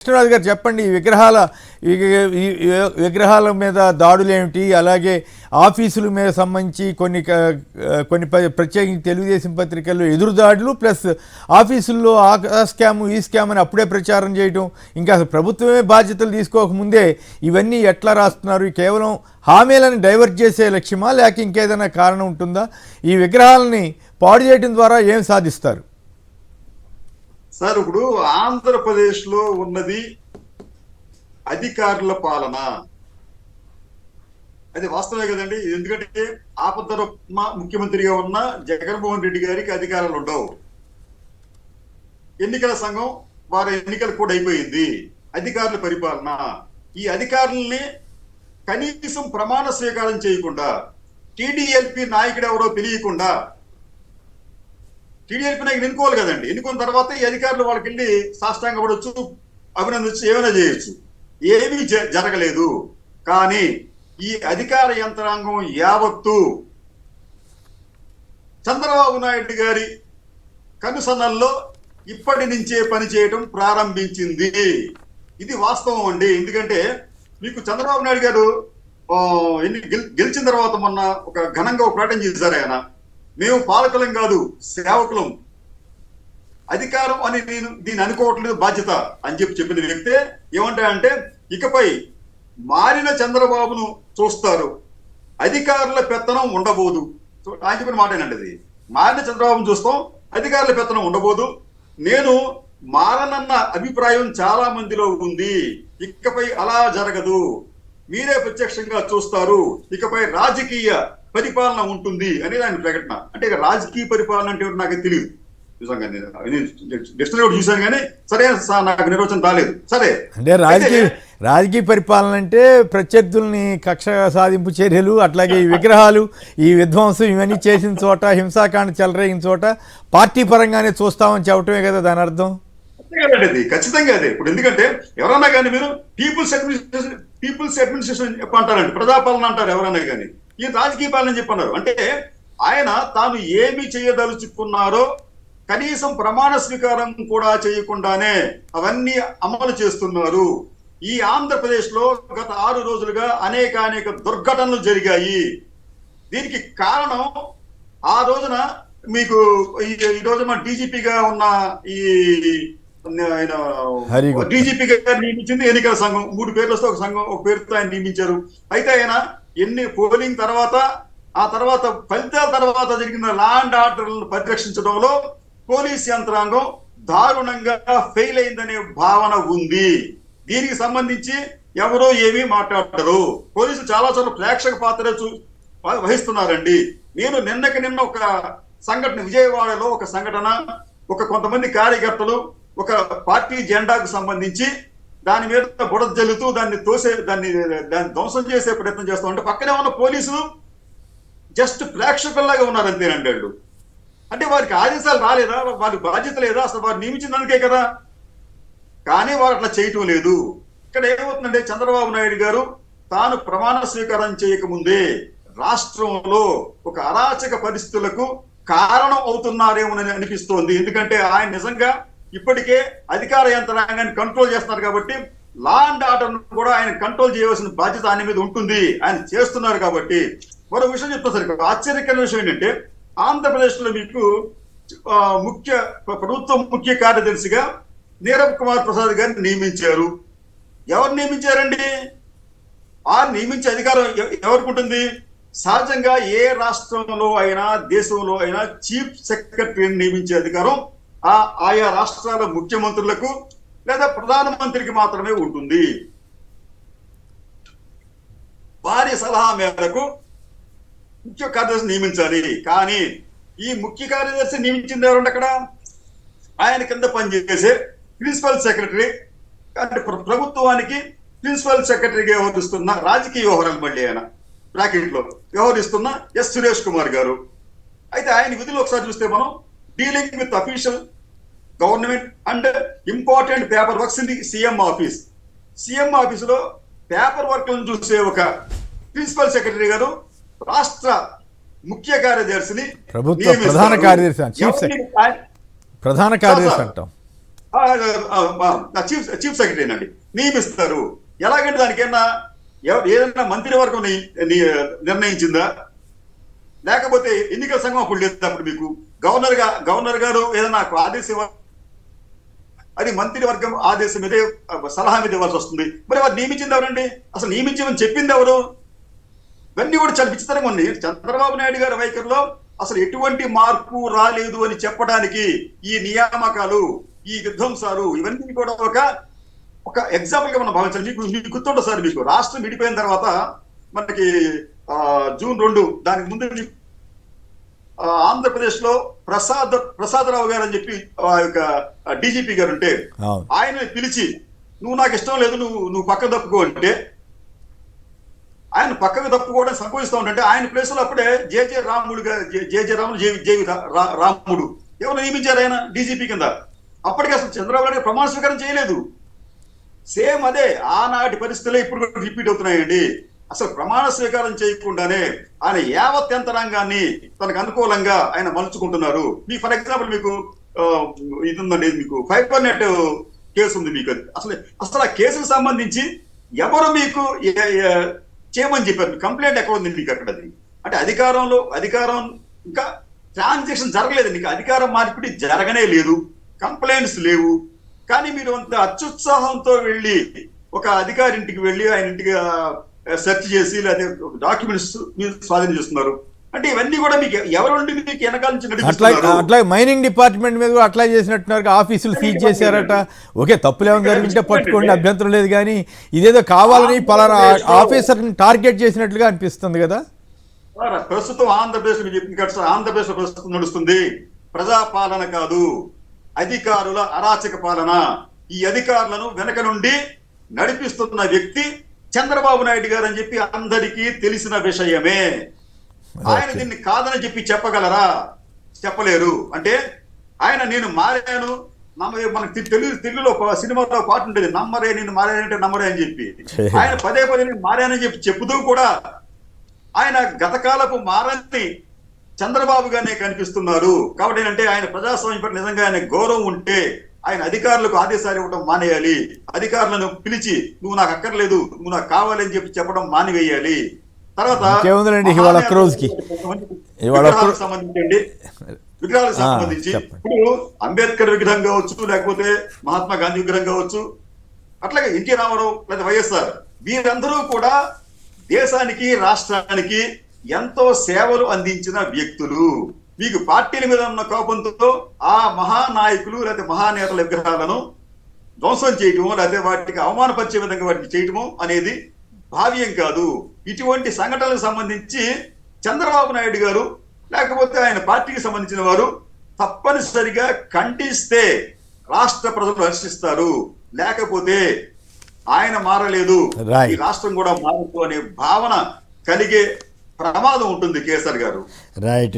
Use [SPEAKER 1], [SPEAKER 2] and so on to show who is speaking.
[SPEAKER 1] కృష్ణరాజు గారు చెప్పండి, ఈ విగ్రహాల మీద దాడులు ఏమిటి, అలాగే ఆఫీసుల మీద సంబంధించి కొన్ని ప్రత్యేకించి తెలుగుదేశం పత్రికల్లో ఎదురుదాడులు ప్లస్ ఆఫీసుల్లో ఆ స్కామ్ ఈ స్కామ్ అని అప్పుడే ప్రచారం చేయటం, ఇంకా అసలు ప్రభుత్వమే బాధ్యతలు తీసుకోకముందే ఇవన్నీ ఎట్లా రాస్తున్నారు? కేవలం హామీలను డైవర్ట్ చేసే లక్ష్యమా లేక ఇంకేదైనా కారణం ఉంటుందా? ఈ విగ్రహాలని పాడు చేయడం ద్వారా ఏం సాధిస్తారు
[SPEAKER 2] సార్? ఇప్పుడు ఆంధ్రప్రదేశ్ లో ఉన్నది అధికారుల పాలన, అది వాస్తవమే కదండి. ఎందుకంటే ఆపద్దర ముఖ్యమంత్రిగా ఉన్న జగన్మోహన్ రెడ్డి గారికి అధికారాలు ఉండవు. ఎన్నికల సంఘం వారి ఎన్నికలు కూడా అయిపోయింది. అధికారుల పరిపాలన, ఈ అధికారుల్ని కనీసం ప్రమాణ స్వీకారం చేయకుండా, టీడీఎల్పీ నాయకుడు ఎవరో తెలియకుండా, టీడీఎల్పీ నాయకుడు ఎన్నుకోవాలి కదండి. ఎన్నుకున్న తర్వాత ఈ అధికారులు వాళ్ళకి వెళ్ళి సాష్టాంగపడవచ్చు, అభినందించు, ఏమైనా చేయొచ్చు. ఏమీ జరగలేదు. కానీ ఈ అధికార యంత్రాంగం యావత్తు చంద్రబాబు నాయుడు గారి కనుసన్నల్లో ఇప్పటి నుంచే పనిచేయటం ప్రారంభించింది. ఇది వాస్తవం అండి. ఎందుకంటే మీకు చంద్రబాబు నాయుడు గారు గెలిచిన తర్వాత మొన్న ఒక ఘనంగా ఒక ప్రకటన చేశారు. ఆయన, మేము పాలకులం కాదు సేవకులం, అధికారం అని నేను దీన్ని అనుకోవట్లేదు, బాధ్యత అని చెప్పిన వ్యక్తే ఏమంటాయంటే, ఇకపై మారిన చంద్రబాబును చూస్తారు, అధికారుల పెత్తనం ఉండబోదు. ఆయన చెప్పిన మాటేనండి అది. మారిన చంద్రబాబును చూస్తాం, అధికారుల పెత్తనం ఉండబోదు. నేను మారనన్న అభిప్రాయం చాలా మందిలో ఉంది. ఇకపై అలా జరగదు, మీరే ప్రత్యక్షంగా చూస్తారు. ఇకపై రాజకీయ పరిపాలన ఉంటుంది అనేది ఆయన ప్రకటన. అంటే రాజకీయ పరిపాలన అంటే నాకు తెలియదు నిజంగా. డిక్షనరీ చూశాను కానీ సరే నాకు నిర్వచనం రాలేదు. సరే,
[SPEAKER 1] అంటే రాజకీయ పరిపాలన అంటే ప్రత్యర్థుల్ని కక్ష సాధింపు చర్యలు, అట్లాగే ఈ విగ్రహాలు, ఈ విధ్వంసం ఇవన్నీ చేసిన చోట, హింసాకాండ చెలరేగిన చోట పార్టీ పరంగానే చూస్తామని చెప్పటమే కదా దాని అర్థం.
[SPEAKER 2] అది ఖచ్చితంగా అదే. ఇప్పుడు ఎందుకంటే ఎవరన్నా కానీ మీరు పీపుల్స్ అడ్మినిస్ట్రేషన్ అంటారండి, ప్రజాపాలన అంటారు ఎవరన్నా కానీ. ఈ రాజకీయ పాలన చెప్పన్నారు అంటే ఆయన తాను ఏమి చేయదలుచుకున్నారో కనీసం ప్రమాణ స్వీకారం కూడా చేయకుండానే అవన్నీ అమలు చేస్తున్నారు. ఈ ఆంధ్రప్రదేశ్ లో గత 6 రోజులుగా అనేక దుర్ఘటనలు జరిగాయి. దీనికి కారణం ఆ రోజున మీకు ఈ రోజు మన డీజీపీగా ఉన్న ఈ డీజీపీ గారు నియమించింది ఎన్నికల సంఘం. 3 పేర్లు వస్తే ఒక పేరుతో ఆయన నియమించారు. అయితే ఆయన పోలింగ్ తర్వాత, ఆ తర్వాత ఫలితాల తర్వాత జరిగిన లా అండ్ ఆర్డర్లను పరిరక్షించడంలో పోలీస్ యంత్రాంగం దారుణంగా ఫెయిల్ అయిందనే భావన ఉంది. దీనికి సంబంధించి ఎవరో ఏమీ మాట్లాడతారు. పోలీసులు చాలా చోట్ల ప్రేక్షక పాత్ర వహిస్తున్నారండి. నేను నిన్న ఒక సంఘటన, విజయవాడలో ఒక సంఘటన, కొంతమంది కార్యకర్తలు ఒక పార్టీ జెండాకు సంబంధించి దాని మీద బుడద జల్లుతూ దాన్ని ధ్వంసం చేసే ప్రయత్నం చేస్తూ ఉంటే పక్కనే ఉన్న పోలీసులు జస్ట్ ప్రేక్షకుల్లాగా ఉన్నారు అంతేనండి. వాళ్ళు అంటే వారికి ఆదేశాలు రాలేదా, వారికి బాధ్యత లేదా, అసలు వారు నియమించినందుకే కదా. కానీ వారు అట్లా చేయటం లేదు. ఇక్కడ ఏమవుతుందంటే చంద్రబాబు నాయుడు గారు తాను ప్రమాణ స్వీకారం చేయకముందే రాష్ట్రంలో ఒక అరాచక పరిస్థితులకు కారణం అవుతున్నారేమోనని అనిపిస్తోంది. ఎందుకంటే ఆయన నిజంగా ఇప్పటికే అధికార యంత్రాంగాన్ని కంట్రోల్ చేస్తున్నారు కాబట్టి లా అండ్ ఆర్డర్ కూడా ఆయన కంట్రోల్ చేయవలసిన బాధ్యత ఆయన మీద ఉంటుంది. ఆయన చేస్తున్నారు కాబట్టి. మరో విషయం చెప్తా సరే, ఆశ్చర్యకరమైన విషయం ఏంటంటే ఆంధ్రప్రదేశ్ లో మీకు ప్రభుత్వ ముఖ్య కార్యదర్శిగా నీరబ్ కుమార్ ప్రసాద్ గారిని నియమించారు. ఎవరు నియమించారండి? ఆ నియమించే అధికారం ఎవరికి ఉంటుంది? సహజంగా ఏ రాష్ట్రంలో అయినా దేశంలో అయినా చీఫ్ సెక్రటరీని నియమించే అధికారం ఆయా రాష్ట్రాల ముఖ్యమంత్రులకు లేదా ప్రధానమంత్రికి మాత్రమే ఉంటుంది. వారి సలహా మేరకు ముఖ్య కార్యదర్శి నియమించాలి. కానీ ఈ ముఖ్య కార్యదర్శి నియమించింది ఎవరండి? అక్కడ ఆయన కింద పనిచేసే ప్రిన్సిపల్ సెక్రటరీ, అంటే ప్రభుత్వానికి ప్రిన్సిపల్ సెక్రటరీగా వ్యవహరిస్తున్న రాజకీయ వ్యవహారాలు మళ్ళీ ఆయన బ్రాకెట్ లో వ్యవహరిస్తున్న ఎస్ సురేష్ కుమార్ గారు. అయితే ఆయన విధులు ఒకసారి చూస్తే మనం dealing with official government and important paper works in the CM office. CM ఆఫీసులో పేపర్ వర్క్లను చూసే ఒక ప్రిన్సిపల్ సెక్రటరీ గారు రాష్ట్ర ముఖ్య కార్యదర్శిని
[SPEAKER 1] ప్రధాన కార్యదర్శి అంటాం.
[SPEAKER 2] చీఫ్ సెక్రటరీ అండి నియమిస్తారు. ఎలాగంటే దానికైనా ఏదైనా మంత్రివర్గం నిర్ణయించిందా, లేకపోతే ఎన్నికల సంఘం అప్పుడు లేదు. అప్పుడు మీకు గవర్నర్ గారు ఏదైనా ఆదేశం, అది మంత్రివర్గం ఆదేశం మీదే సలహా మీద ఇవ్వాల్సి వస్తుంది. మరి వారు నియమించింది ఎవరండి? అసలు నియమించమని చెప్పింది ఎవరు? ఇవన్నీ కూడా చాలా విచిత్రంగా ఉంది. చంద్రబాబు నాయుడు గారి వైఖరిలో అసలు ఎటువంటి మార్పు రాలేదు అని చెప్పడానికి ఈ నియామకాలు, ఈ విధ్వంసాలు, ఇవన్నీ కూడా ఒక ఎగ్జాంపుల్ గా మనం భావించాలి. మీకు గుర్తుంటుంది సార్, మీకు రాష్ట్రం విడిపోయిన తర్వాత మనకి జూన్ 2 దానికి ముందు ఆంధ్రప్రదేశ్ లో ప్రసాదరావు గారు అని చెప్పి డీజీపీ గారు ఉంటే ఆయన పిలిచి నువ్వు నాకు ఇష్టం లేదు, నువ్వు పక్క తప్పుకో అంటే ఆయన పక్కకు తప్పుకోవడం సంకోచిస్తూ ఉంటే ఆయన ప్లేస్ లో అప్పుడే జేజే రాముడు రాముడు ఎవరు నియమించారు ఆయన డీజీపీ కింద. అప్పటికి అసలు చంద్రబాబు నాయుడు ప్రమాణ స్వీకారం చేయలేదు. సేమ్ అదే ఆనాటి పరిస్థితులే ఇప్పుడు రిపీట్ అవుతున్నాయండి. అసలు ప్రమాణ స్వీకారం చేయకుండానే ఆయన యావత్ యంత్రాంగాన్ని తనకు అనుకూలంగా ఆయన మలుచుకుంటున్నారు. మీకు ఫర్ ఎగ్జాంపుల్ మీకు ఇది ఉందండి, మీకు ఫైబర్ నెట్ కేసు ఉంది. మీకు అసలు ఆ కేసుకు సంబంధించి ఎవరు మీకు చేయమని చెప్పారు? కంప్లైంట్ ఎక్కడ ఉంది మీకు అక్కడ? అంటే అధికారం ఇంకా ట్రాన్సాక్షన్ జరగలేదు, నీకు అధికారం మార్పిడి జరగనే లేదు, కంప్లైంట్స్ లేవు. కానీ మీరు అంత అత్యుత్సాహంతో వెళ్ళి ఒక అధికారి ఇంటికి వెళ్ళి ఆయన ఇంటికి సెర్చ్ చేసి లేదా డాక్యుమెంట్స్ మీరు స్వాధీనం చేస్తున్నారు. అంటే ఇవన్నీ కూడా మీకు ఎవరుండి మీకు వెనకాల నుంచి నడిపిస్తున్నారు?
[SPEAKER 1] అట్లా మైనింగ్ డిపార్ట్మెంట్ మీద కూడా అట్లా చేసినట్టున్నారు, ఆఫీసులు సీజ్ చేశారట. ఓకే, తప్పులేమో జరిగింటే పట్టుకోండి, అభ్యంతరం లేదు. కానీ ఇదేదో కావాలని పలానా ఆఫీసర్ని టార్గెట్ చేసినట్లుగా అనిపిస్తుంది కదా.
[SPEAKER 2] ప్రస్తుతం ఆంధ్రప్రదేశ్ మీరు చెప్పింది కదా సార్, ఆంధ్రప్రదేశ్ లో ప్రస్తుతం నడుస్తుంది ప్రజాపాలన కాదు, అధికారుల అరాచక పాలన. ఈ అధికారులను వెనక నుండి నడిపిస్తున్న వ్యక్తి చంద్రబాబు నాయుడు గారు అని చెప్పి అందరికీ తెలిసిన విషయమే. ఆయన దీన్ని కాదని చెప్పి చెప్పగలరా? చెప్పలేరు. అంటే ఆయన నేను మారాను, మనకి తెలుగులో సినిమాలో పాట ఉండేది, నమ్మరే నేను మారానంటే నమ్మరే అని చెప్పి. ఆయన పదే నేను మారానని చెప్పి చెబుతూ కూడా ఆయన గతకాలపు మారని చంద్రబాబు గానే కనిపిస్తున్నారు. కాబట్టి అంటే ఆయన ప్రజాస్వామ్యం పట్ల నిజంగా ఆయన గౌరవం ఉంటే ఆయన అధికారులకు ఆదేశాలు ఇవ్వడం మానేయాలి. అధికారులను పిలిచి నువ్వు నాకు అక్కర్లేదు, నువ్వు నాకు కావాలి అని చెప్పి చెప్పడం మానివేయాలి. తర్వాత విగ్రహాలకు సంబంధించి ఇప్పుడు అంబేద్కర్ విగ్రహం కావచ్చు, లేకపోతే మహాత్మా గాంధీ విగ్రహం కావచ్చు, అట్లాగే ఎన్టీ రామారావు లేదా వైఎస్ఆర్, వీరందరూ కూడా దేశానికి రాష్ట్రానికి ఎంతో సేవలు అందించిన వ్యక్తులు. మీకు పార్టీల మీద ఉన్న కోపంతో ఆ మహానాయకులు లేదా మహానేతల విగ్రహాలను ధ్వంసం చేయటమో లేకపోతే వాటికి అవమానపరిచే విధంగా వాటిని చేయటమో అనేది భావ్యం కాదు. ఇటువంటి సంఘటనలకు సంబంధించి చంద్రబాబు నాయుడు గారు లేకపోతే ఆయన పార్టీకి సంబంధించిన వారు తప్పనిసరిగా ఖండిస్తే రాష్ట్ర ప్రజలు హర్షిస్తారు. లేకపోతే ఆయన మారలేదు, ఈ రాష్ట్రం కూడా మారదు అనే భావన కలిగే ప్రమాదం ఉంటుంది కేసీఆర్ గారు.
[SPEAKER 1] రైట్.